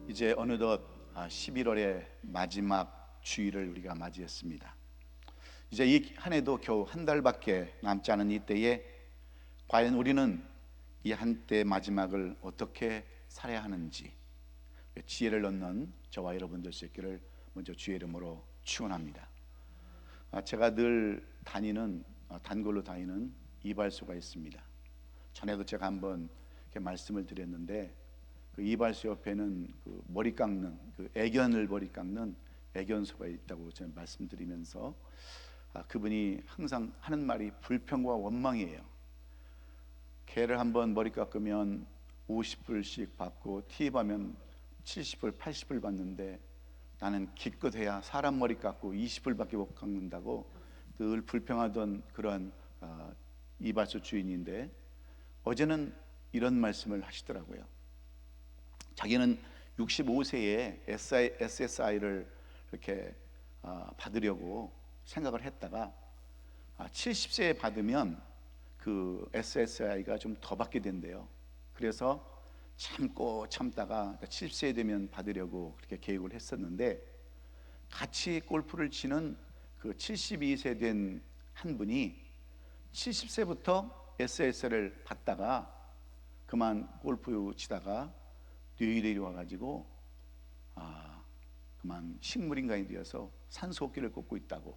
이제 어느덧 11월의 마지막 주일을 우리가 맞이했습니다. 이제 이 한 해도 겨우 한 달밖에 남지 않은 이때에 과연 우리는 이 한때 마지막을 어떻게 살아야 하는지 지혜를 얻는 저와 여러분 될 수 있기를 먼저 주의 이름으로 축원합니다. 제가 늘 단골로 다니는 이발소가 있습니다. 전에도 제가 한번 이렇게 말씀을 드렸는데, 그 이발소 옆에는 그 머리 깎는 애견을 머리 깎는 애견소가 있다고 제가 말씀드리면서 그분이 항상 하는 말이 불평과 원망이에요. 개를 한번 머리 깎으면 50불씩 받고 팁하면 70불, 80불 받는데 나는 기껏해야 사람 머리 깎고 20불밖에 못 깎는다고 늘 불평하던 그런 이발소 주인인데, 어제는 이런 말씀을 하시더라고요. 자기는 65세에 SSI를 이렇게 받으려고 생각을 했다가 70세에 받으면 그 SSI가 좀 더 받게 된대요. 그래서 참고 참다가 70세 되면 받으려고 그렇게 계획을 했었는데, 같이 골프를 치는 그 72세 된 한 분이 70세부터 SSI를 받다가 그만 골프 치다가 뇌일이 와가지고 그만 식물인간이 되어서 산소호흡기를 꽂고 있다고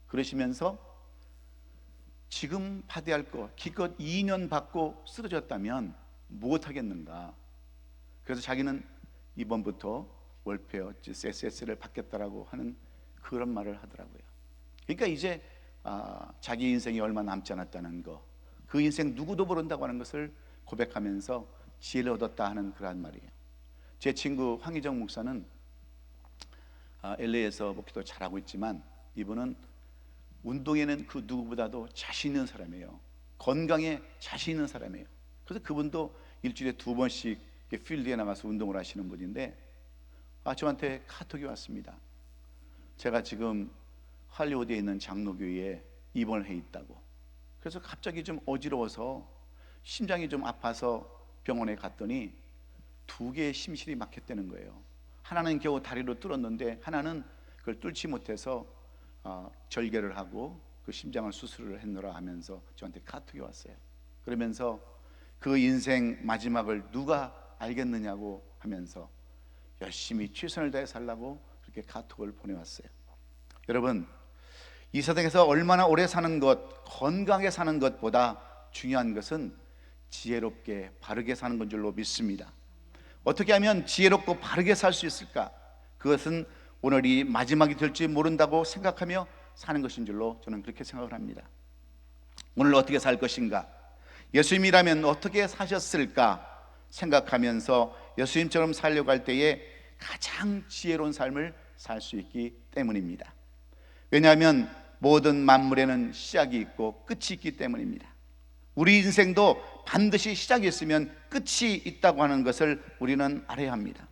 그러시면서, 지금 받아야 할 거 기껏 2년 받고 쓰러졌다면 무엇하겠는가. 그래서 자기는 이번부터 월페어 SS를 받겠다라고 하는 그런 말을 하더라고요. 그러니까 이제 자기 인생이 얼마 남지 않았다는 거, 그 인생 누구도 모른다고 하는 것을 고백하면서 지혜를 얻었다 하는 그런 말이에요. 제 친구 황희정 목사는 LA에서 목회도 잘하고 있지만, 이분은 운동에는 그 누구보다도 자신 있는 사람이에요. 건강에 자신 있는 사람이에요. 그래서 그분도 일주일에 2번씩 필드에 나가서 운동을 하시는 분인데, 저한테 카톡이 왔습니다. 제가 지금 할리우드에 있는 장로교회에 입원을 해 있다고. 그래서 갑자기 좀 어지러워서 심장이 좀 아파서 병원에 갔더니 2개의 심실이 막혔다는 거예요. 하나는 겨우 다리로 뚫었는데 하나는 그걸 뚫지 못해서 절개를 하고 그 심장을 수술을 했노라 하면서 저한테 카톡이 왔어요. 그러면서 그 인생 마지막을 누가 알겠느냐고 하면서 열심히 최선을 다해 살라고 그렇게 카톡을 보내왔어요. 여러분, 이 세상에서 얼마나 오래 사는 것, 건강하게 사는 것보다 중요한 것은 지혜롭게 바르게 사는 건 줄로 믿습니다. 어떻게 하면 지혜롭고 바르게 살 수 있을까? 그것은 오늘이 마지막이 될지 모른다고 생각하며 사는 것인 줄로 저는 그렇게 생각을 합니다. 오늘 어떻게 살 것인가? 예수님이라면 어떻게 사셨을까 생각하면서 예수님처럼 살려고 할 때에 가장 지혜로운 삶을 살 수 있기 때문입니다. 왜냐하면 모든 만물에는 시작이 있고 끝이 있기 때문입니다. 우리 인생도 반드시 시작이 있으면 끝이 있다고 하는 것을 우리는 알아야 합니다.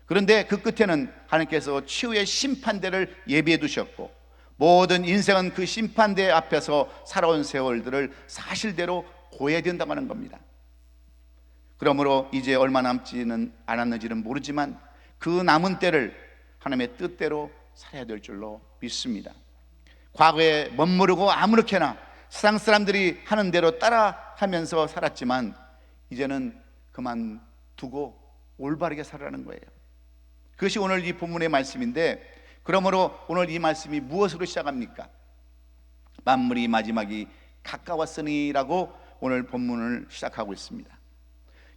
그런데 그 끝에는 하나님께서 최후의 심판대를 예비해 두셨고, 모든 인생은 그 심판대 앞에서 살아온 세월들을 사실대로 고해야 된다고 하는 겁니다. 그러므로 이제 얼마 남지는 않았는지는 모르지만 그 남은 때를 하나님의 뜻대로 살아야 될 줄로 믿습니다. 과거에 멋모르고 아무렇게나 세상 사람들이 하는 대로 따라하면서 살았지만 이제는 그만두고 올바르게 살아라는 거예요. 그것이 오늘 이 본문의 말씀인데, 그러므로 오늘 이 말씀이 무엇으로 시작합니까? 만물이 마지막이 가까웠으니라고 오늘 본문을 시작하고 있습니다.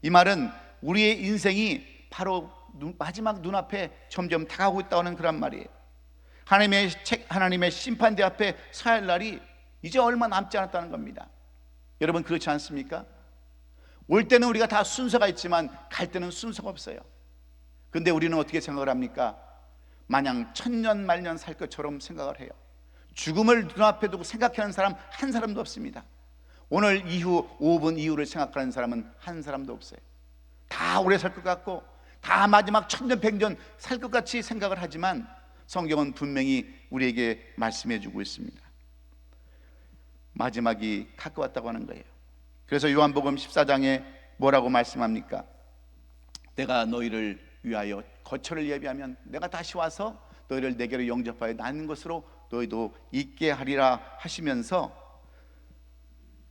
이 말은 우리의 인생이 바로 마지막 눈앞에 점점 다가오고 있다는 그런 말이에요. 하나님의 심판대 앞에 서야 할 날이 이제 얼마 남지 않았다는 겁니다. 여러분, 그렇지 않습니까? 올 때는 우리가 다 순서가 있지만 갈 때는 순서가 없어요. 근데 우리는 어떻게 생각을 합니까? 마냥 천년만년 살 것처럼 생각을 해요. 죽음을 눈앞에 두고 생각하는 사람 한 사람도 없습니다. 오늘 이후 5분 이후를 생각하는 사람은 한 사람도 없어요. 다 오래 살 것 같고 다 마지막 천년 백년 살 것 같이 생각을 하지만 성경은 분명히 우리에게 말씀해 주고 있습니다. 마지막이 가까웠다고 하는 거예요. 그래서 요한복음 14장에 뭐라고 말씀합니까? 내가 너희를 위하여 거처를 예비하면 내가 다시 와서 너희를 내게로 영접하여 나는 것으로 너희도 있게 하리라 하시면서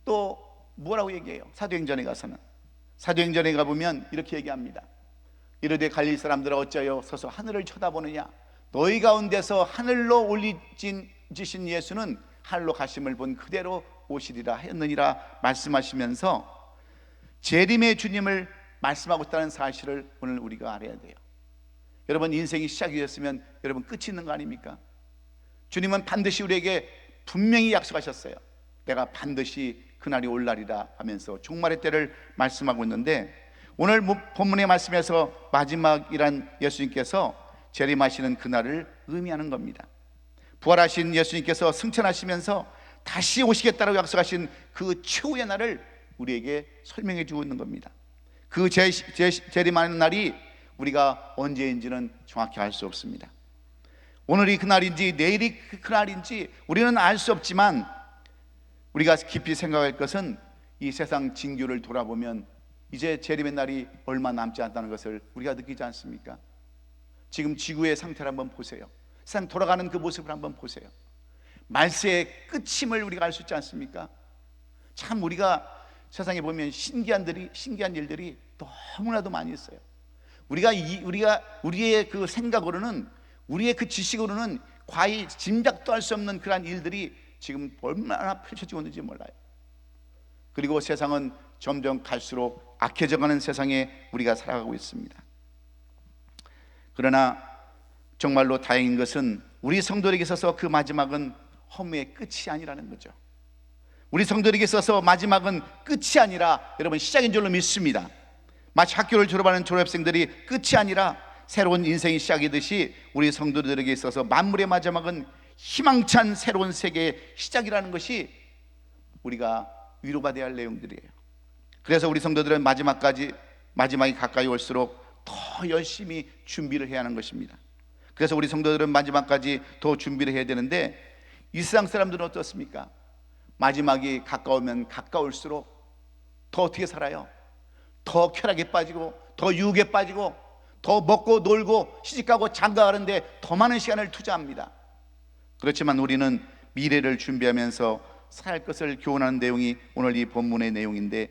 또 뭐라고 얘기해요? 사도행전에 가서는, 사도행전에 가보면 이렇게 얘기합니다. 이르되 갈릴 사람들아 어찌하여 서서 하늘을 쳐다보느냐? 너희 가운데서 하늘로 올리신 예수는 하늘로 가심을 본 그대로 오시리라 하였느니라 말씀하시면서 재림의 주님을 말씀하고 있다는 사실을 오늘 우리가 알아야 돼요. 여러분, 인생이 시작이 됐으면 여러분 끝이 있는 거 아닙니까? 주님은 반드시 우리에게 분명히 약속하셨어요. 내가 반드시 그날이 올 날이라 하면서 종말의 때를 말씀하고 있는데, 오늘 본문의 말씀에서 마지막이란 예수님께서 재림하시는 그날을 의미하는 겁니다. 부활하신 예수님께서 승천하시면서 다시 오시겠다고 약속하신 그 최후의 날을 우리에게 설명해 주고 있는 겁니다. 그 재림하는 날이 우리가 언제인지는 정확히 알 수 없습니다. 오늘이 그날인지 내일이 그날인지 우리는 알 수 없지만, 우리가 깊이 생각할 것은 이 세상 징조를 돌아보면 이제 재림의 날이 얼마 남지 않다는 것을 우리가 느끼지 않습니까? 지금 지구의 상태를 한번 보세요. 세상 돌아가는 그 모습을 한번 보세요. 말세의 끝임을 우리가 알 수 있지 않습니까? 참 우리가 세상에 보면 신기한 일들이 너무나도 많이 있어요. 우리의 그 생각으로는, 우리의 그 지식으로는 과히 짐작도 할 수 없는 그러한 일들이 지금 얼마나 펼쳐지고 있는지 몰라요. 그리고 세상은 점점 갈수록 악해져가는 세상에 우리가 살아가고 있습니다. 그러나 정말로 다행인 것은 우리 성도에게 있어서 그 마지막은 허무의 끝이 아니라는 거죠. 우리 성도에게 있어서 마지막은 끝이 아니라 여러분 시작인 줄로 믿습니다. 마치 학교를 졸업하는 졸업생들이 끝이 아니라 새로운 인생이 시작이듯이 우리 성도들에게 있어서 만물의 마지막은 희망찬 새로운 세계의 시작이라는 것이 우리가 위로가 되어야 할 내용들이에요. 그래서 우리 성도들은 마지막이 가까이 올수록 더 열심히 준비를 해야 하는 것입니다. 그래서 우리 성도들은 마지막까지 더 준비를 해야 되는데, 이 세상 사람들은 어떻습니까? 마지막이 가까우면 가까울수록 더 어떻게 살아요? 더 쾌락에 빠지고, 더 유혹에 빠지고, 더 먹고 놀고 시집가고 장가가는데 더 많은 시간을 투자합니다. 그렇지만 우리는 미래를 준비하면서 살 것을 교훈하는 내용이 오늘 이 본문의 내용인데,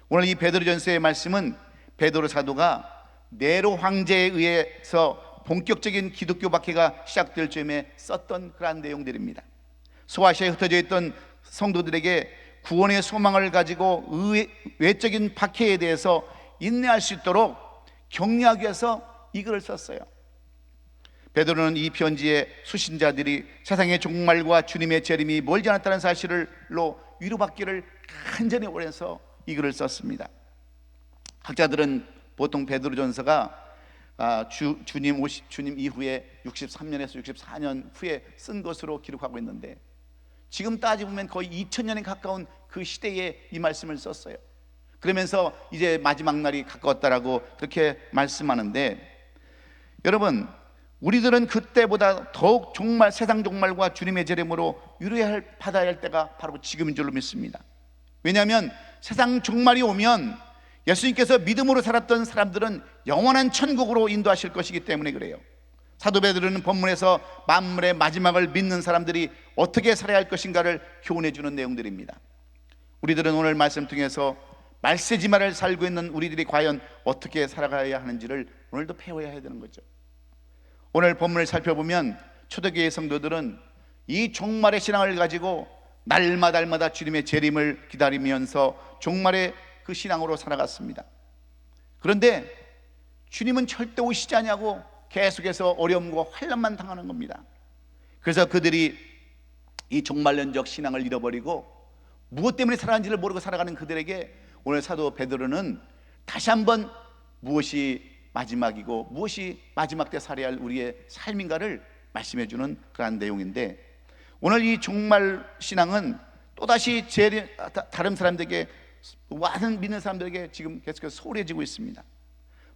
오늘 이 베드로전서의 말씀은 베드로 사도가 네로 황제에 의해서 본격적인 기독교 박해가 시작될 즈음에 썼던 그러한 내용들입니다. 소아시아에 흩어져 있던 성도들에게 구원의 소망을 가지고 외적인 박해에 대해서 인내할 수 있도록 격려하기 위해서 이 글을 썼어요. 베드로는 이 편지에 수신자들이 세상의 종말과 주님의 재림이 멀지 않았다는 사실로 위로받기를 간절히 원해서 이 글을 썼습니다. 학자들은 보통 베드로전서가 주님 이후에 63년에서 64년 후에 쓴 것으로 기록하고 있는데, 지금 따지보면 거의 2000년에 가까운 그 시대에 이 말씀을 썼어요. 그러면서 이제 마지막 날이 가까웠다라고 그렇게 말씀하는데, 여러분, 우리들은 그때보다 더욱 세상 종말과 주님의 재림으로 받아야 할 때가 바로 지금인 줄로 믿습니다. 왜냐하면 세상 종말이 오면 예수님께서 믿음으로 살았던 사람들은 영원한 천국으로 인도하실 것이기 때문에 그래요. 사도 베드로는 본문에서 만물의 마지막을 믿는 사람들이 어떻게 살아야 할 것인가를 교훈해 주는 내용들입니다. 우리들은 오늘 말씀 통해서 말세지마를 살고 있는 우리들이 과연 어떻게 살아가야 하는지를 오늘도 배워야 해야 되는 거죠. 오늘 본문을 살펴보면 초대교회 성도들은 이 종말의 신앙을 가지고 날마다 주님의 재림을 기다리면서 종말의 그 신앙으로 살아갔습니다. 그런데 주님은 절대 오시지 않냐고 계속해서 어려움과 환난만 당하는 겁니다. 그래서 그들이 이 종말론적 신앙을 잃어버리고 무엇 때문에 살아가는지를 모르고 살아가는 그들에게 오늘 사도 베드로는 다시 한번 무엇이 마지막이고 무엇이 마지막 때 살아야 할 우리의 삶인가를 말씀해 주는 그러한 내용인데, 오늘 이 종말 신앙은 또다시 다른 사람들에게, 많은 믿는 사람들에게 지금 계속해서 소홀해지고 있습니다.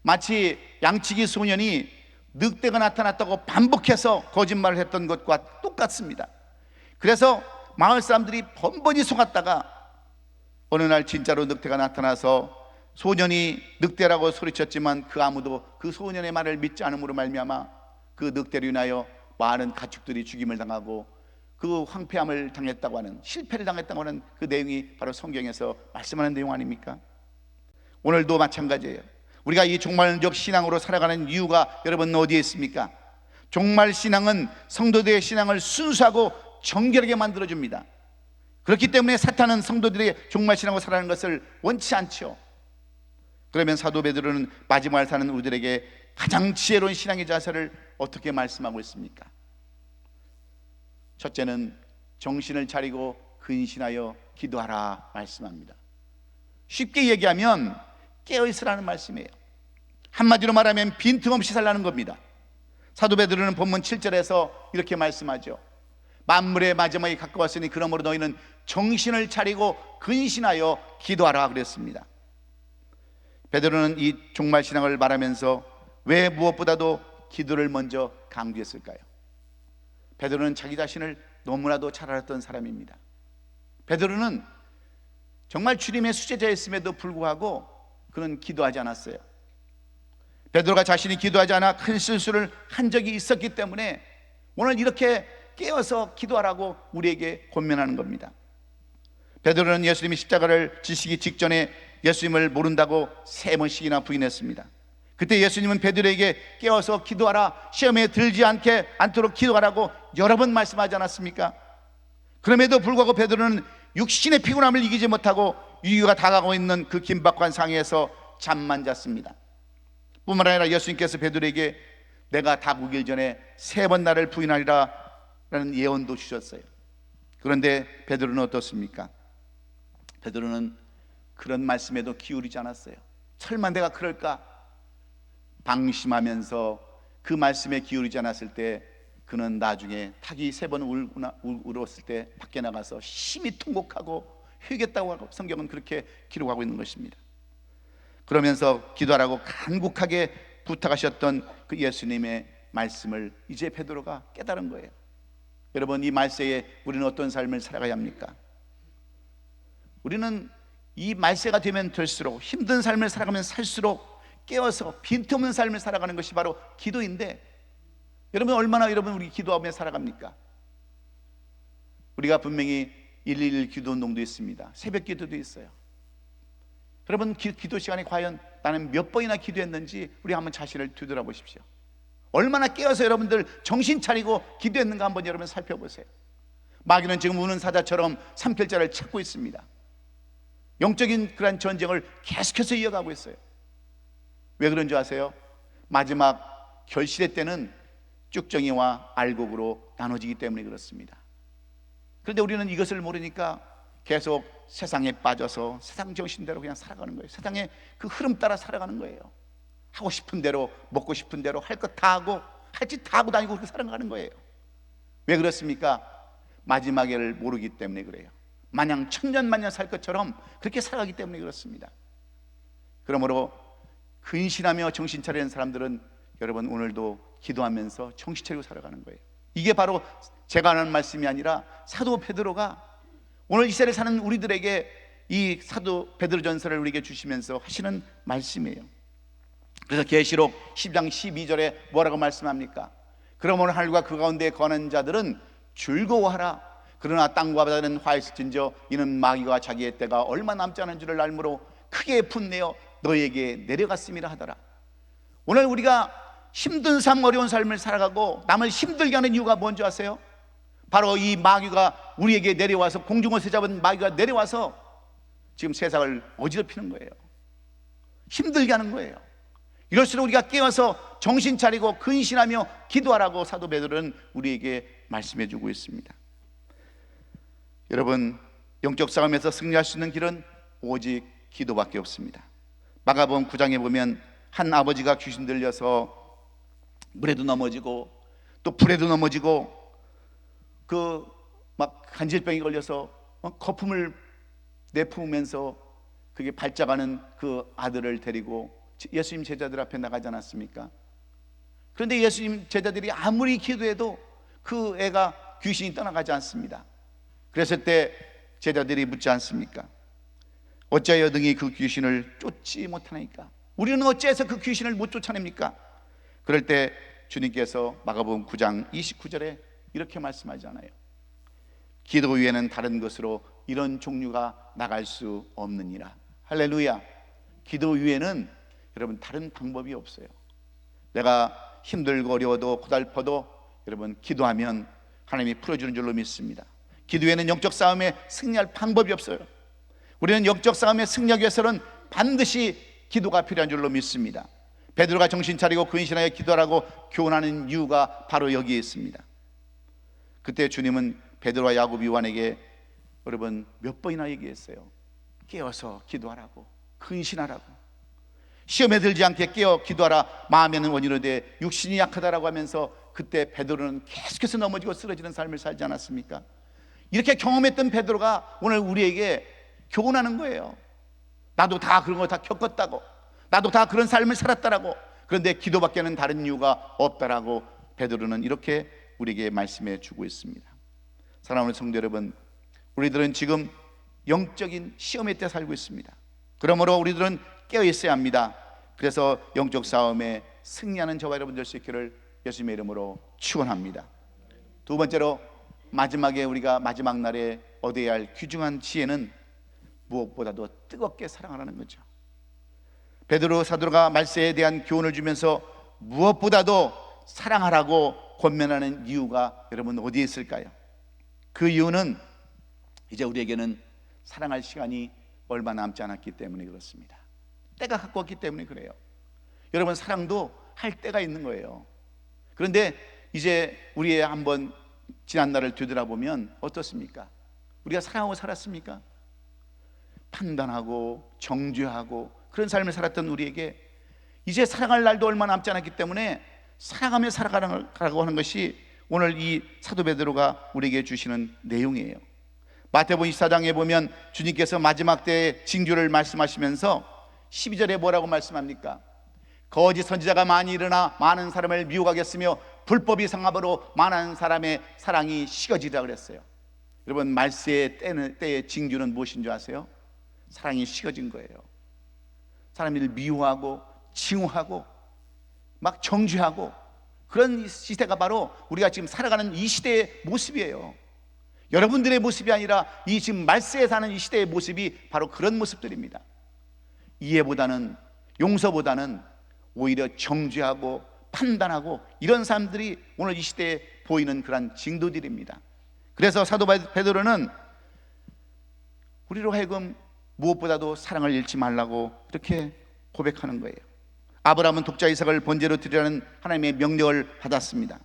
마치 양치기 소년이 늑대가 나타났다고 반복해서 거짓말을 했던 것과 똑같습니다. 그래서 마을 사람들이 번번이 속았다가 어느 날 진짜로 늑대가 나타나서 소년이 늑대라고 소리쳤지만 그 아무도 그 소년의 말을 믿지 않음으로 말미암아 그 늑대로 인하여 많은 가축들이 죽임을 당하고 그 황폐함을 당했다고 하는, 실패를 당했다고 하는 그 내용이 바로 성경에서 말씀하는 내용 아닙니까? 오늘도 마찬가지예요. 우리가 이 종말적 신앙으로 살아가는 이유가 여러분 어디에 있습니까? 종말 신앙은 성도들의 신앙을 순수하고 정결하게 만들어줍니다. 그렇기 때문에 사탄은 성도들의 종말 신앙으로 살아가는 것을 원치 않죠. 그러면 사도 베드로는 마지막을 사는 우리들에게 가장 지혜로운 신앙의 자세를 어떻게 말씀하고 있습니까? 첫째는 정신을 차리고 근신하여 기도하라 말씀합니다. 쉽게 얘기하면 깨어있으라는 말씀이에요. 한마디로 말하면 빈틈없이 살라는 겁니다. 사도 베드로는 본문 7절에서 이렇게 말씀하죠. 만물의 마지막이 가까웠으니 그러므로 너희는 정신을 차리고 근신하여 기도하라 그랬습니다. 베드로는 이 종말 신앙을 말하면서 왜 무엇보다도 기도를 먼저 강조했을까요? 베드로는 자기 자신을 너무나도 잘 알았던 사람입니다. 베드로는 정말 주님의 수제자였음에도 불구하고 그는 기도하지 않았어요. 베드로가 자신이 기도하지 않아 큰 실수를 한 적이 있었기 때문에 오늘 이렇게 깨어서 기도하라고 우리에게 권면하는 겁니다. 베드로는 예수님이 십자가를 지시기 직전에 예수님을 모른다고 3번씩이나 부인했습니다. 그때 예수님은 베드로에게 깨어서 기도하라, 시험에 들지 않도록 기도하라고 여러 번 말씀하지 않았습니까? 그럼에도 불구하고 베드로는 육신의 피곤함을 이기지 못하고 위기가 다가오고 있는 그 긴박한 상황에서 잠만 잤습니다. 뿐만 아니라 예수님께서 베드로에게 내가 다구길 전에 3번 나를 부인하리라 라는 예언도 주셨어요. 그런데 베드로는 어떻습니까? 베드로는 그런 말씀에도 기울이지 않았어요. 설마 내가 그럴까? 방심하면서 그 말씀에 기울이지 않았을 때 그는 나중에 닭이 3번 울었을 때 밖에 나가서 심히 통곡하고 회개했다고 하고 성경은 그렇게 기록하고 있는 것입니다. 그러면서 기도하라고 간곡하게 부탁하셨던 그 예수님의 말씀을 이제 베드로가 깨달은 거예요. 여러분, 이 말세에 우리는 어떤 삶을 살아가야 합니까? 우리는 이 말세가 되면 될수록 힘든 삶을 살아가면 살수록 깨어서 빈틈없는 삶을 살아가는 것이 바로 기도인데, 여러분 얼마나 우리 기도하며 살아갑니까? 우리가 분명히 111 기도 운동도 있습니다. 새벽 기도도 있어요. 여러분 기도 시간에 과연 나는 몇 번이나 기도했는지 우리 한번 자신을 되돌아보십시오. 얼마나 깨어서 여러분들 정신 차리고 기도했는가 한번 여러분 살펴보세요. 마귀는 지금 우는 사자처럼 삼킬자를 찾고 있습니다. 영적인 그런 전쟁을 계속해서 이어가고 있어요. 왜 그런 줄 아세요? 마지막 결실의 때는 쭉정이와 알곡으로 나눠지기 때문에 그렇습니다. 그런데 우리는 이것을 모르니까 계속 세상에 빠져서 세상 정신대로 그냥 살아가는 거예요. 세상의 그 흐름 따라 살아가는 거예요. 하고 싶은 대로, 먹고 싶은 대로 할 것 다 하고, 할 짓 다 하고 다니고 그렇게 살아가는 거예요. 왜 그렇습니까? 마지막을 모르기 때문에 그래요. 마냥 천년만년 살 것처럼 그렇게 살아가기 때문에 그렇습니다. 그러므로 근신하며 정신 차리는 사람들은 여러분 오늘도 기도하면서 정신 차리고 살아가는 거예요. 이게 바로 제가 하는 말씀이 아니라 사도 베드로가 오늘 이 시대를 사는 우리들에게 이 사도 베드로 전서를 우리에게 주시면서 하시는 말씀이에요. 그래서 계시록 10장 12절에 뭐라고 말씀합니까? 그러므로 하늘과 그 가운데 거하는 자들은 즐거워하라. 그러나 땅과 바다는 화했을진저 이는 마귀가 자기의 때가 얼마 남지 않은 줄을 알므로 크게 분내어 너에게 내려갔음이라 하더라. 오늘 우리가 힘든 삶, 어려운 삶을 살아가고 남을 힘들게 하는 이유가 뭔지 아세요? 바로 이 마귀가 우리에게 내려와서, 공중에서 잡은 마귀가 내려와서 지금 세상을 어지럽히는 거예요. 힘들게 하는 거예요. 이럴수록 우리가 깨어서 정신 차리고 근신하며 기도하라고 사도 베드로는 우리에게 말씀해 주고 있습니다. 여러분, 영적 싸움에서 승리할 수 있는 길은 오직 기도밖에 없습니다. 마가복음 9장에 보면 한 아버지가 귀신 들려서 물에도 넘어지고 또 불에도 넘어지고 그 막 간질병이 걸려서 거품을 내뿜으면서 그게 발작하는 그 아들을 데리고 예수님 제자들 앞에 나가지 않았습니까? 그런데 예수님 제자들이 아무리 기도해도 그 애가 귀신이 떠나가지 않습니다. 그랬을 때 제자들이 묻지 않습니까? 어찌하여 능히 그 귀신을 쫓지 못하나이까? 우리는 어찌해서 그 귀신을 못 쫓아냅니까? 그럴 때 주님께서 마가복음 9장 29절에 이렇게 말씀하잖아요. 기도 외에는 다른 것으로 이런 종류가 나갈 수 없느니라. 할렐루야. 기도 외에는 여러분 다른 방법이 없어요. 내가 힘들고 어려워도 고달퍼도 여러분 기도하면 하나님이 풀어주는 줄로 믿습니다. 기도에는 영적 싸움에 승리할 방법이 없어요. 우리는 영적 싸움에 승리하기 위해서는 반드시 기도가 필요한 줄로 믿습니다. 베드로가 정신 차리고 근신하여 기도하라고 교훈하는 이유가 바로 여기에 있습니다. 그때 주님은 베드로와 야고보 요한에게 여러분 몇 번이나 얘기했어요. 깨어서 기도하라고, 근신하라고. 시험에 들지 않게 깨어 기도하라. 마음에는 원이로되 육신이 약하다라고 하면서 그때 베드로는 계속해서 넘어지고 쓰러지는 삶을 살지 않았습니까? 이렇게 경험했던 베드로가 오늘 우리에게 교훈하는 거예요. 나도 다 그런 거 다 겪었다고, 나도 다 그런 삶을 살았다라고. 그런데 기도밖에는 다른 이유가 없다라고 베드로는 이렇게 우리에게 말씀해 주고 있습니다. 사랑하는 성도 여러분, 우리들은 지금 영적인 시험의 때 살고 있습니다. 그러므로 우리들은 깨어 있어야 합니다. 그래서 영적 싸움에 승리하는 저와 여러분 될 수 있기를 예수님의 이름으로 축원합니다. 두 번째로, 마지막에 우리가 마지막 날에 얻어야 할 귀중한 지혜는 무엇보다도 뜨겁게 사랑하라는 거죠. 베드로 사도가 말세에 대한 교훈을 주면서 무엇보다도 사랑하라고 권면하는 이유가 여러분 어디에 있을까요? 그 이유는 이제 우리에게는 사랑할 시간이 얼마 남지 않았기 때문에 그렇습니다. 때가 가까웠기 때문에 그래요. 여러분, 사랑도 할 때가 있는 거예요. 그런데 이제 우리의 한번 지난 날을 되돌아보면 어떻습니까? 우리가 사랑하고 살았습니까? 판단하고 정죄하고 그런 삶을 살았던 우리에게 이제 사랑할 날도 얼마 남지 않았기 때문에 사랑하며 살아가라고 하는 것이 오늘 이 사도 베드로가 우리에게 주시는 내용이에요. 마태복음 24장에 보면 주님께서 마지막 때의 징조를 말씀하시면서 12절에 뭐라고 말씀합니까? 거짓 선지자가 많이 일어나 많은 사람을 미혹하겠으며 불법이 상합으로 많은 사람의 사랑이 식어지리라 그랬어요. 여러분, 말세의 때의 징조는 무엇인 줄 아세요? 사랑이 식어진 거예요. 사람들을 미워하고 징후하고 막 정죄하고 그런 시대가 바로 우리가 지금 살아가는 이 시대의 모습이에요. 여러분들의 모습이 아니라 이 지금 말세에 사는 이 시대의 모습이 바로 그런 모습들입니다. 이해보다는, 용서보다는 오히려 정죄하고 판단하고 이런 사람들이 오늘 이 시대에 보이는 그런 징조들입니다. 그래서 사도 베드로는 우리로 하여금 무엇보다도 사랑을 잃지 말라고 이렇게 고백하는 거예요. 아브라함은 독자 이삭을 번제로 드리라는 하나님의 명령을 받았습니다.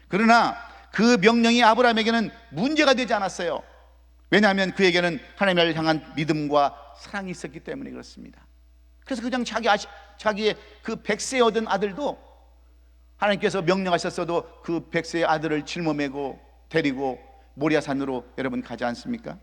그러나 그 명령이 아브라함에게는 문제가 되지 않았어요. 왜냐하면 그에게는 하나님을 향한 믿음과 사랑이 있었기 때문에 그렇습니다. 그래서 그냥 자기의 그 100세 얻은 아들도 하나님께서 명령하셨어도 그 100세의 아들을 짊어매고 데리고 모리아산으로 여러분 가지 않습니까?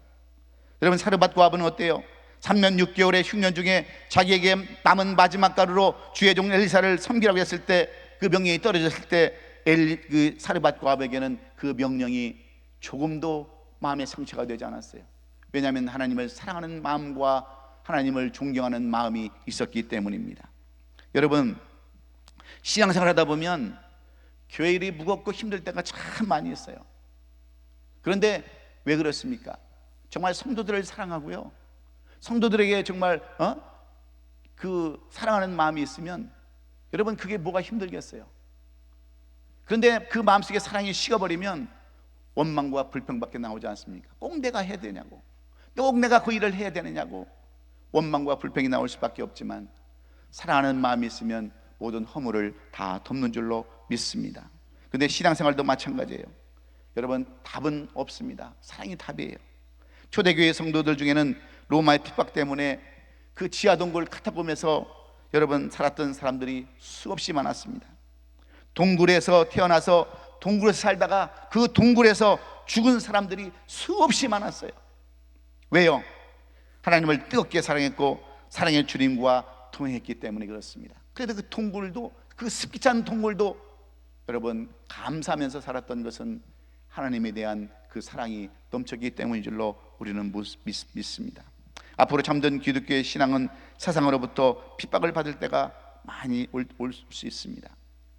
여러분, 사르밧과 아브는 어때요? 3년 6개월의 흉년 중에 자기에게 남은 마지막 가루로 주의 종 엘리사를 섬기라고 했을 때, 그 명령이 떨어졌을 때 그 사르밧과 아브에게는 그 명령이 조금도 마음에 상처가 되지 않았어요. 왜냐하면 하나님을 사랑하는 마음과 하나님을 존경하는 마음이 있었기 때문입니다. 여러분, 신앙생활 하다 보면 교회 일이 무겁고 힘들 때가 참 많이 있어요. 그런데 왜 그렇습니까? 정말 성도들을 사랑하고요, 성도들에게 정말 그 사랑하는 마음이 있으면 여러분 그게 뭐가 힘들겠어요? 그런데 그 마음속에 사랑이 식어버리면 원망과 불평밖에 나오지 않습니까? 꼭 내가 해야 되냐고, 꼭 내가 그 일을 해야 되느냐고 원망과 불평이 나올 수밖에 없지만, 사랑하는 마음이 있으면 모든 허물을 다 덮는 줄로 믿습니다. 그런데 신앙생활도 마찬가지예요. 여러분, 답은 없습니다. 사랑이 답이에요. 초대교회 성도들 중에는 로마의 핍박 때문에 그 지하동굴 카타콤에서 여러분 살았던 사람들이 수없이 많았습니다. 동굴에서 태어나서 동굴에서 살다가 그 동굴에서 죽은 사람들이 수없이 많았어요. 왜요? 하나님을 뜨겁게 사랑했고 사랑의 주님과 동행했기 때문에 그렇습니다. 그래도 그 동굴도, 그 습기 찬 동굴도 여러분 감사하면서 살았던 것은 하나님에 대한 그 사랑이 넘쳤기 때문인 줄로 우리는 믿습니다. 앞으로 잠든 기독교의 신앙은 세상으로부터 핍박을 받을 때가 많이 올 수 있습니다.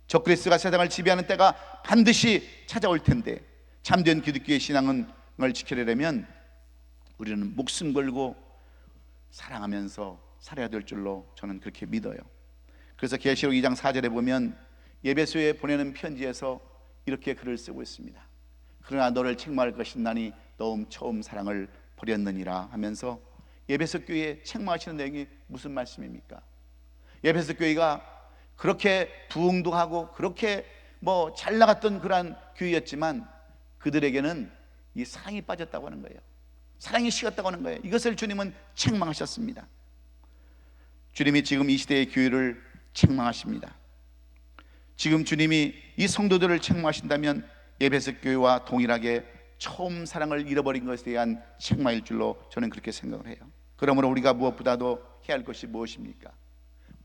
적그리스도가 세상을 지배하는 때가 반드시 찾아올 텐데, 참된 기독교의 신앙을 지키려면 우리는 목숨 걸고 사랑하면서 살아야 될 줄로 저는 그렇게 믿어요. 그래서 계시록 2장 4절에 보면 에베소에 보내는 편지에서 이렇게 글을 쓰고 있습니다. 그러나 너를 책망할 것이나니 너 처음 사랑을 버렸느니라 하면서 에베소 교회에 책망하시는 내용이 무슨 말씀입니까? 에베소 교회가 그렇게 부흥도 하고 그렇게 잘 나갔던 그러한 교회였지만 그들에게는 이 사랑이 빠졌다고 하는 거예요. 사랑이 식었다고 하는 거예요. 이것을 주님은 책망하셨습니다. 주님이 지금 이 시대의 교회를 책망하십니다. 지금 주님이 이 성도들을 책망하신다면 에베소 교회와 동일하게 처음 사랑을 잃어버린 것에 대한 책망일 줄로 저는 그렇게 생각을 해요. 그러므로 우리가 무엇보다도 해야 할 것이 무엇입니까?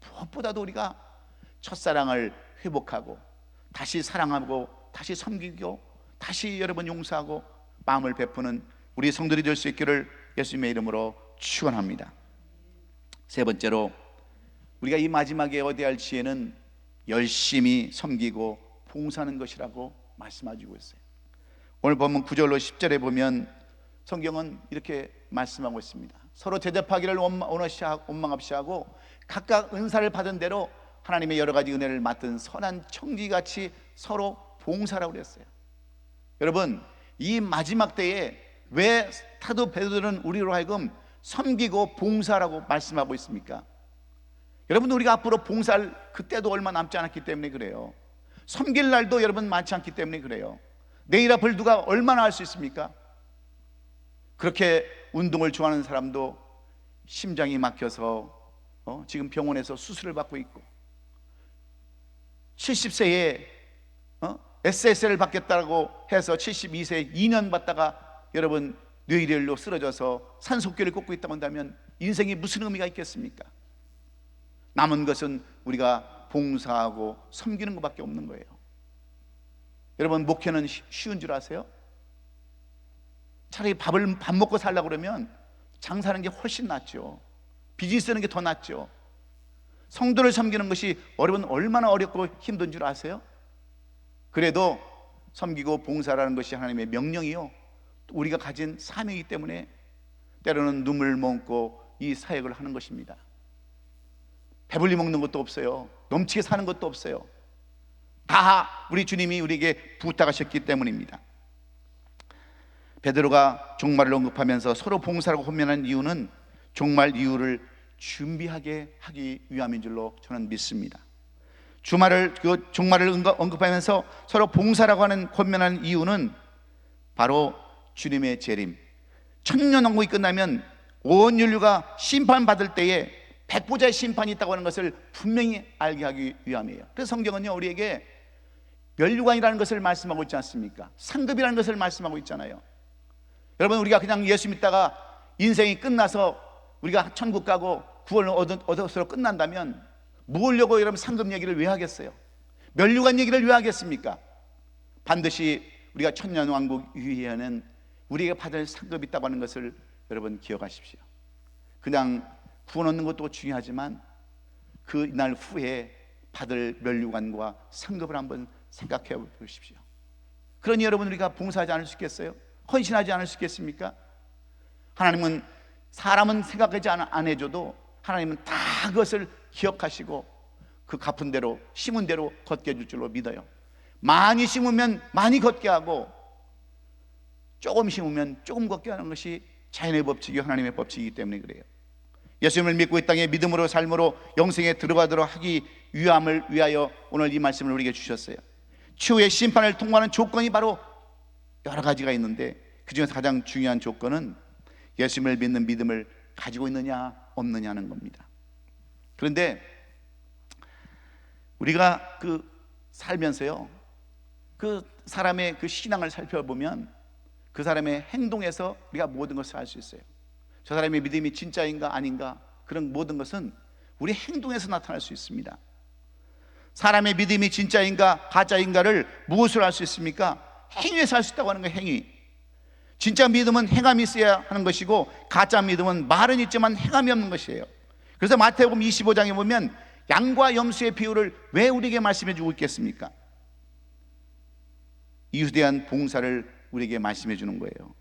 무엇보다도 우리가 첫사랑을 회복하고 다시 사랑하고 다시 섬기고 다시 여러분 용서하고 마음을 베푸는 우리 성도들이 될 수 있기를 예수님의 이름으로 축원합니다. 세 번째로, 우리가 이 마지막에 얻어야 할 지혜는 열심히 섬기고 봉사하는 것이라고 말씀하시고 있어요. 오늘 보면 9절로 10절에 보면 성경은 이렇게 말씀하고 있습니다. 서로 대접하기를 원망없이 하고 각각 은사를 받은 대로 하나님의 여러 가지 은혜를 맡은 선한 청지같이 서로 봉사라고 그랬어요. 여러분, 이 마지막 때에 왜 사도 베드로는 우리로 하여금 섬기고 봉사라고 말씀하고 있습니까? 여러분, 우리가 앞으로 봉사할 그때도 얼마 남지 않았기 때문에 그래요. 섬길 날도 여러분 많지 않기 때문에 그래요. 내일 앞을 누가 얼마나 알 수 있습니까? 그렇게 운동을 좋아하는 사람도 심장이 막혀서 지금 병원에서 수술을 받고 있고, 70세에 SSL을 받겠다고 해서 72세에 2년 받다가 여러분 뇌혈로 쓰러져서 산소호흡기를 꽂고 있다고 한다면 인생이 무슨 의미가 있겠습니까? 남은 것은 우리가 봉사하고 섬기는 것밖에 없는 거예요. 여러분, 목회는 쉬운 줄 아세요? 차라리 밥 먹고 살려고 그러면 장사하는 게 훨씬 낫죠. 비즈니스 하는 게 더 낫죠. 성도를 섬기는 것이 여러분 얼마나 어렵고 힘든 줄 아세요? 그래도 섬기고 봉사라는 것이 하나님의 명령이요, 우리가 가진 사명이기 때문에 때로는 눈물 머금고 이 사역을 하는 것입니다. 배불리 먹는 것도 없어요. 넘치게 사는 것도 없어요. 다 우리 주님이 우리에게 부탁하셨기 때문입니다. 베드로가 종말을 언급하면서 서로 봉사라고 호면한 이유는 종말 이유를 준비하게 하기 위함인 줄로 저는 믿습니다. 종말을 언급하면서 서로 봉사라고 하는 권면하는 이유는 바로 주님의 재림, 천년왕국이 끝나면 온 인류가 심판받을 때에 백보자의 심판이 있다고 하는 것을 분명히 알게 하기 위함이에요. 그래서 성경은요, 우리에게 면류관이라는 것을 말씀하고 있지 않습니까? 상급이라는 것을 말씀하고 있잖아요. 여러분, 우리가 그냥 예수 믿다가 인생이 끝나서 우리가 천국 가고 구원을 얻어서 끝난다면 뭐려고 여러분 상급 얘기를 왜 하겠어요? 면류관 얘기를 왜 하겠습니까? 반드시 우리가 천년왕국 이후에는 우리가 받을 상급이 있다고 하는 것을 여러분 기억하십시오. 그냥 구원 얻는 것도 중요하지만 그 날 후에 받을 면류관과 상급을 한번 생각해 보십시오. 그러니 여러분, 우리가 봉사하지 않을 수 있겠어요? 헌신하지 않을 수 있겠습니까? 하나님은 사람은 생각하지 안 해줘도 하나님은 다 그것을 기억하시고 그 갚은 대로 심은 대로 걷게 해줄 줄로 믿어요. 많이 심으면 많이 걷게 하고 조금 심으면 조금 걷게 하는 것이 자연의 법칙이 하나님의 법칙이기 때문에 그래요. 예수님을 믿고 이 땅에 믿음으로 삶으로 영생에 들어가도록 하기 위함을 위하여 오늘 이 말씀을 우리에게 주셨어요. 추후의 심판을 통과하는 조건이 바로 여러 가지가 있는데 그 중에서 가장 중요한 조건은 예수님을 믿는 믿음을 가지고 있느냐 없느냐는 겁니다. 그런데 우리가 살면서요, 그 사람의 그 신앙을 살펴보면 그 사람의 행동에서 우리가 모든 것을 알 수 있어요. 저 사람의 믿음이 진짜인가 아닌가, 그런 모든 것은 우리 행동에서 나타날 수 있습니다. 사람의 믿음이 진짜인가 가짜인가를 무엇으로 알 수 있습니까? 행위에서 알 수 있다고 하는 거예요. 행위. 진짜 믿음은 행함이 있어야 하는 것이고, 가짜 믿음은 말은 있지만 행함이 없는 것이에요. 그래서 마태복음 25장에 보면 양과 염소의 비유를 왜 우리에게 말씀해 주고 있겠습니까? 이웃에 대한 봉사를 우리에게 말씀해 주는 거예요.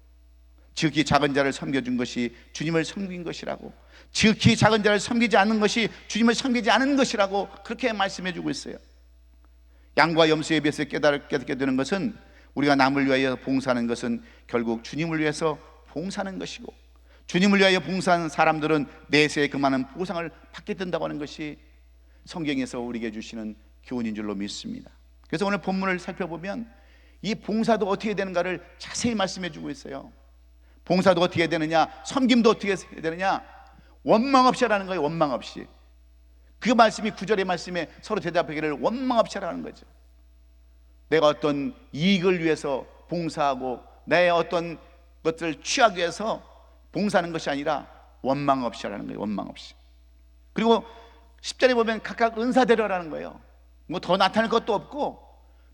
지극히 작은 자를 섬겨준 것이 주님을 섬긴 것이라고, 지극히 작은 자를 섬기지 않는 것이 주님을 섬기지 않은 것이라고 그렇게 말씀해 주고 있어요. 양과 염소에 비해서 깨닫게 되는 것은, 우리가 남을 위하여 봉사하는 것은 결국 주님을 위해서 봉사하는 것이고, 주님을 위하여 봉사하는 사람들은 내세에 그 많은 보상을 받게 된다고 하는 것이 성경에서 우리에게 주시는 교훈인 줄로 믿습니다. 그래서 오늘 본문을 살펴보면 이 봉사도 어떻게 되는가를 자세히 말씀해 주고 있어요. 봉사도 어떻게 되느냐, 섬김도 어떻게 되느냐, 원망 없이 하라는 거예요. 원망 없이. 그 말씀이 9절의 말씀에 서로 대답하기를 원망 없이 하라는 거죠. 내가 어떤 이익을 위해서 봉사하고 내 어떤 것들을 취하기 위해서 봉사하는 것이 아니라 원망 없이 하라는 거예요. 원망 없이. 그리고 10절에 보면 각각 은사대로 하라는 거예요. 뭐 더 나타낼 것도 없고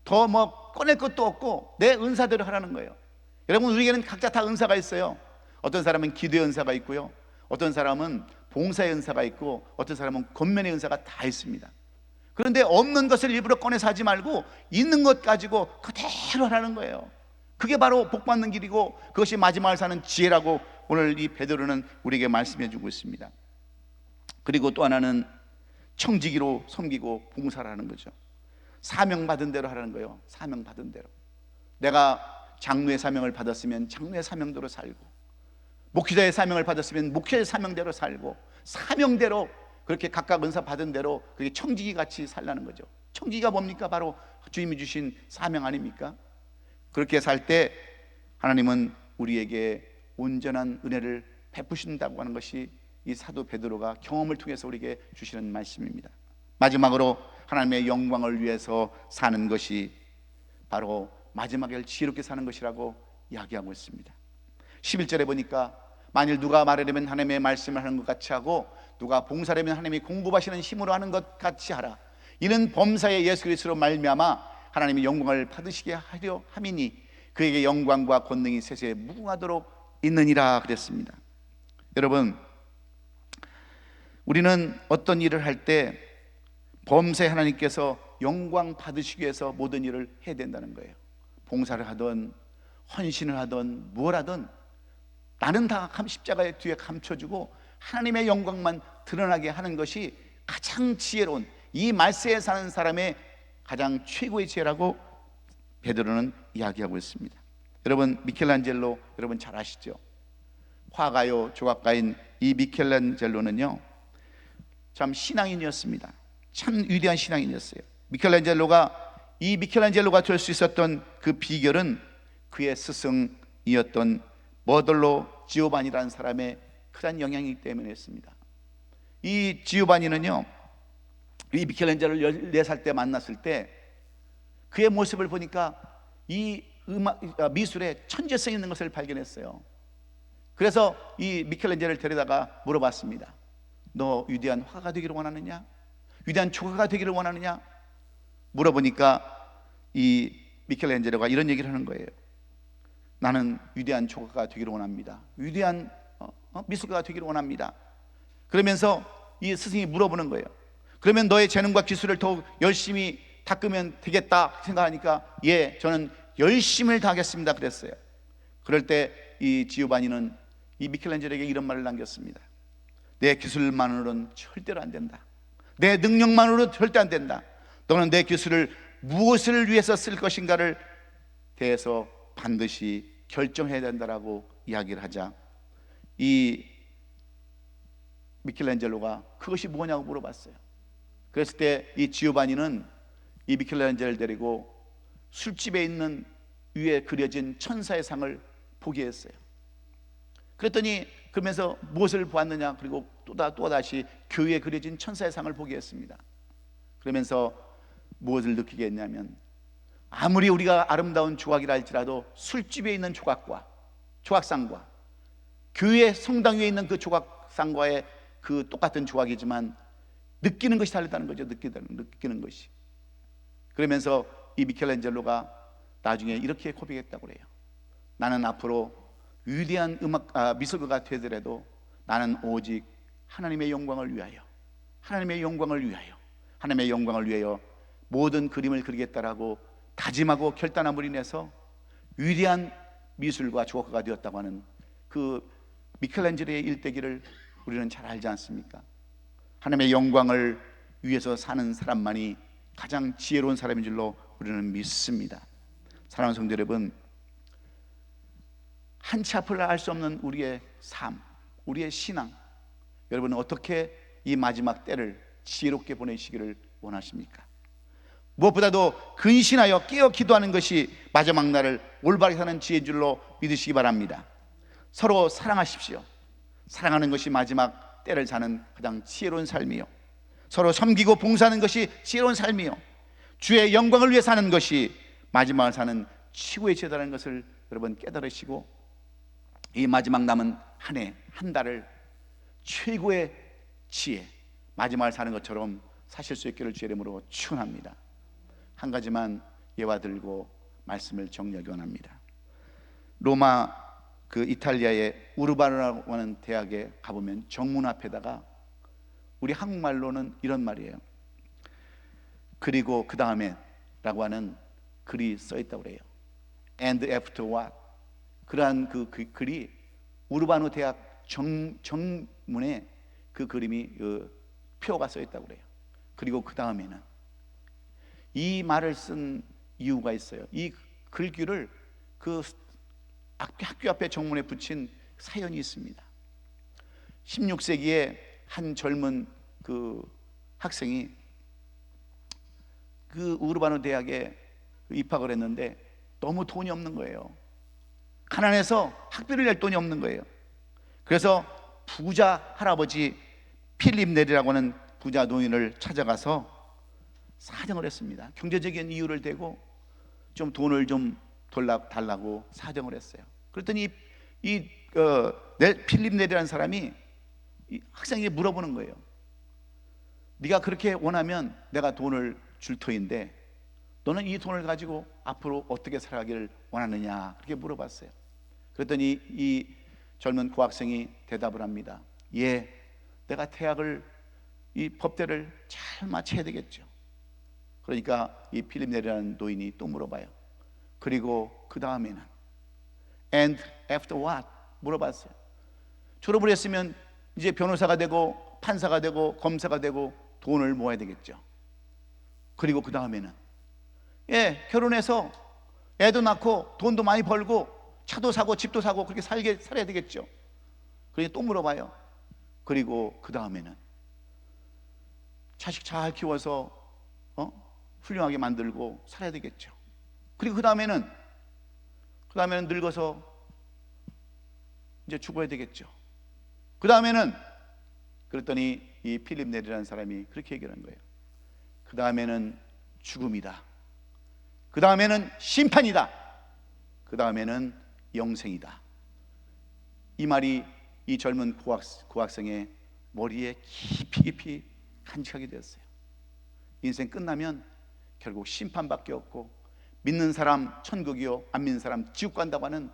더 뭐 꺼낼 것도 없고 내 은사대로 하라는 거예요. 여러분, 우리에게는 각자 다 은사가 있어요. 어떤 사람은 기도의 은사가 있고요, 어떤 사람은 봉사의 은사가 있고, 어떤 사람은 권면의 은사가 다 있습니다. 그런데 없는 것을 일부러 꺼내서 하지 말고 있는 것 가지고 그대로 하라는 거예요. 그게 바로 복 받는 길이고, 그것이 마지막을 사는 지혜라고 오늘 이 베드로는 우리에게 말씀해 주고 있습니다. 그리고 또 하나는 청지기로 섬기고 봉사를 하는 거죠. 사명받은 대로 하라는 거예요. 사명받은 대로. 내가 장로의 사명을 받았으면 장로의 사명대로 살고, 목회자의 사명을 받았으면 목회자의 사명대로 살고, 사명대로 그렇게 각각 은사 받은 대로 그게 청지기 같이 살라는 거죠. 청지기가 뭡니까? 바로 주님이 주신 사명 아닙니까? 그렇게 살 때 하나님은 우리에게 온전한 은혜를 베푸신다고 하는 것이 이 사도 베드로가 경험을 통해서 우리에게 주시는 말씀입니다. 마지막으로 하나님의 영광을 위해서 사는 것이 바로 마지막에 지혜롭게 사는 것이라고 이야기하고 있습니다. 11절에 보니까 만일 누가 말하려면 하나님의 말씀을 하는 것 같이 하고, 누가 봉사하려면 하나님이 공급하시는 힘으로 하는 것 같이 하라. 이는 범사의 예수 그리스도로 말미암아 하나님의 영광을 받으시게 하려 함이니 그에게 영광과 권능이 세세에 무궁하도록 있느니라 그랬습니다. 여러분, 우리는 어떤 일을 할 때 범사에 하나님께서 영광 받으시기 위해서 모든 일을 해야 된다는 거예요. 봉사를 하든 헌신을 하든 뭘 하든 나는 다 십자가의 뒤에 감춰주고 하나님의 영광만 드러나게 하는 것이 가장 지혜로운, 이 말세에 사는 사람의 가장 최고의 지혜라고 베드로는 이야기하고 있습니다. 여러분, 미켈란젤로 여러분 잘 아시죠? 화가요 조각가인 이 미켈란젤로는요 참 신앙인이었습니다. 참 위대한 신앙인이었어요. 미켈란젤로가 될 수 있었던 그 비결은 그의 스승이었던 머들로 지오바니라는 사람의 큰 영향이기 때문이었습니다. 이 지오바니는요, 이 미켈란젤로를 14살 때 만났을 때 그의 모습을 보니까 이 미술에 천재성이 있는 것을 발견했어요. 그래서 이 미켈란젤로를 데려다가 물어봤습니다. 너 위대한 화가가 되기를 원하느냐? 위대한 조각가 되기를 원하느냐? 물어보니까 이 미켈란젤로가 이런 얘기를 하는 거예요. 나는 위대한 조각가가 되기를 원합니다. 위대한 미술가가 되기를 원합니다. 그러면서 이 스승이 물어보는 거예요. 그러면 너의 재능과 기술을 더욱 열심히 닦으면 되겠다 생각하니까, 예, 저는 열심을 다하겠습니다 그랬어요. 그럴 때 이 지오바니는 이 미켈란젤로에게 이런 말을 남겼습니다. 내 기술만으로는 절대로 안 된다. 내 능력만으로는 절대 안 된다. 너는 내 기술을 무엇을 위해서 쓸 것인가를 대해서 반드시 결정해야 된다라고 이야기를 하자, 이 미켈란젤로가 그것이 뭐냐고 물어봤어요. 그랬을 때 이 지오바니는 이 미켈란젤로를 데리고 술집에 있는 위에 그려진 천사의 상을 보게 했어요. 그랬더니 그러면서 무엇을 보았느냐, 그리고 또다시 교회에 그려진 천사의 상을 보게 했습니다. 그러면서 무엇을 느끼게 했냐면, 아무리 우리가 아름다운 조각이라 할지라도 술집에 있는 조각상과 교회 성당 위에 있는 그 조각상과의 그 똑같은 조각이지만 느끼는 것이 다르다는 거죠. 느끼는 것이. 그러면서 이 미켈란젤로가 나중에 이렇게 고백했다고 그래요. 나는 앞으로 위대한 미술가가 되더라도 나는 오직 하나님의 영광을 위하여, 하나님의 영광을 위하여, 하나님의 영광을 위하여 모든 그림을 그리겠다라고 다짐하고 결단함으로 인해서 위대한 미술가 조각가가 되었다고 하는 그 미켈란젤로의 일대기를 우리는 잘 알지 않습니까? 하나님의 영광을 위해서 사는 사람만이 가장 지혜로운 사람인 줄로 우리는 믿습니다. 사랑하는 성도 여러분, 한치 앞을 알 수 없는 우리의 삶, 우리의 신앙, 여러분은 어떻게 이 마지막 때를 지혜롭게 보내시기를 원하십니까? 무엇보다도 근신하여 깨어 기도하는 것이 마지막 날을 올바르게 사는 지혜인 줄로 믿으시기 바랍니다. 서로 사랑하십시오. 사랑하는 것이 마지막 때를 사는 가장 지혜로운 삶이요, 서로 섬기고 봉사하는 것이 지혜로운 삶이요, 주의 영광을 위해 사는 것이 마지막을 사는 최고의 지혜다라는 것을 여러분 깨달으시고, 이 마지막 남은 한 해, 한 달을 최고의 지혜, 마지막을 사는 것처럼 사실 수 있기를 주의 이름으로 축원합니다. 한 가지만 예와 들고 말씀을 정리하기 원합니다. 로마 이탈리아의 우르바노라고 하는 대학에 가보면 정문 앞에다가 우리 한국말로는 이런 말이에요. 그리고 그 다음에 라고 하는 글이 써 있다고 그래요. And after what? 그러한 그 글이 우르바노 대학 정문에 그 그림이 표가 써 있다고 그래요. 그리고 그 다음에는, 이 말을 쓴 이유가 있어요. 이 글귀를 그 학교 앞에 정문에 붙인 사연이 있습니다. 16세기에 한 젊은 그 학생이 그 우르바노 대학에 입학을 했는데 너무 돈이 없는 거예요. 가난해서 학비를 낼 돈이 없는 거예요. 그래서 부자 할아버지 필립 네리라고 하는 부자 노인을 찾아가서 사정을 했습니다. 경제적인 이유를 대고 좀 돈을 좀 달라고 사정을 했어요. 그랬더니 필립 네리라는 사람이 이 학생에게 물어보는 거예요. 네가 그렇게 원하면 내가 돈을 줄 터인데 너는 이 돈을 가지고 앞으로 어떻게 살아가기를 원하느냐, 그렇게 물어봤어요. 그랬더니 이 젊은 고학생이 대답을 합니다. 예, 내가 대학을, 이 법대를 잘 마쳐야 되겠죠. 그러니까 이 필립 네리라는 노인이 또 물어봐요. 그리고 그 다음에는 And after what? 물어봤어요. 졸업을 했으면 이제 변호사가 되고 판사가 되고 검사가 되고 돈을 모아야 되겠죠. 그리고 그 다음에는, 예, 결혼해서 애도 낳고 돈도 많이 벌고 차도 사고 집도 사고 그렇게 살아야 되겠죠. 그러니 또 물어봐요. 그리고 그 다음에는 자식 잘 키워서 훌륭하게 만들고 살아야 되겠죠. 그리고 그 다음에는 늙어서 이제 죽어야 되겠죠. 그 다음에는, 그랬더니 이 필립 네리라는 사람이 그렇게 얘기하는 거예요. 그 다음에는 죽음이다. 그 다음에는 심판이다. 그 다음에는 영생이다. 이 말이 이 젊은 고학생의 머리에 깊이 간직하게 되었어요. 인생 끝나면 결국 심판밖에 없고, 믿는 사람 천국이요, 안 믿는 사람 지옥 간다고 하는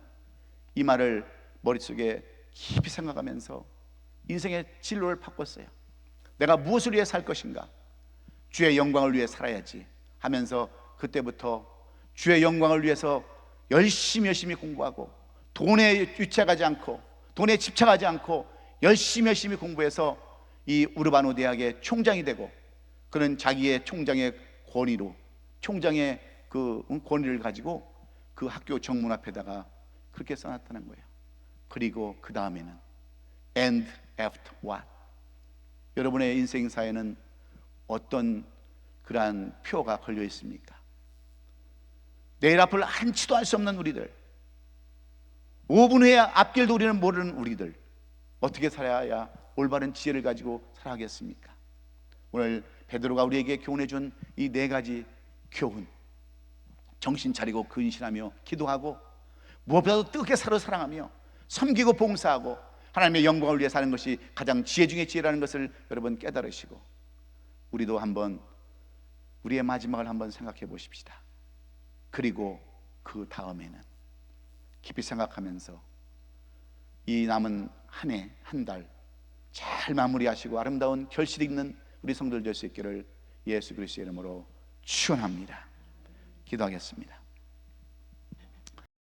이 말을 머릿속에 깊이 생각하면서 인생의 진로를 바꿨어요. 내가 무엇을 위해 살 것인가? 주의 영광을 위해 살아야지 하면서 그때부터 주의 영광을 위해서 열심히 공부하고, 돈에 유치하지 않고 돈에 집착하지 않고 열심히 공부해서 이 우르바노 대학의 총장이 되고, 그는 자기의 총장의 권위로, 총장의 그 권위를 가지고 그 학교 정문 앞에다가 그렇게 써놨다는 거예요. 그리고 그 다음에는 And after what? 여러분의 인생사에는 어떤 그러한 표가 걸려 있습니까? 내일 앞을 한치도 알 수 없는 우리들, 5분 후에 앞길도 우리는 모르는 우리들, 어떻게 살아야 올바른 지혜를 가지고 살아가겠습니까? 오늘 베드로가 우리에게 교훈해 준 이 4가지 교훈, 정신 차리고 근신하며 기도하고, 무엇보다도 뜨겁게 서로 사랑하며 섬기고 봉사하고 하나님의 영광을 위해 사는 것이 가장 지혜 중의 지혜라는 것을 여러분 깨달으시고, 우리도 한번 우리의 마지막을 한번 생각해 보십시다. 그리고 그 다음에는 깊이 생각하면서 이 남은 한 해, 한 달 잘 마무리하시고 아름다운 결실 있는 우리 성도들 될 수 있기를 예수 그리스도의 이름으로 축원합니다. 기도하겠습니다.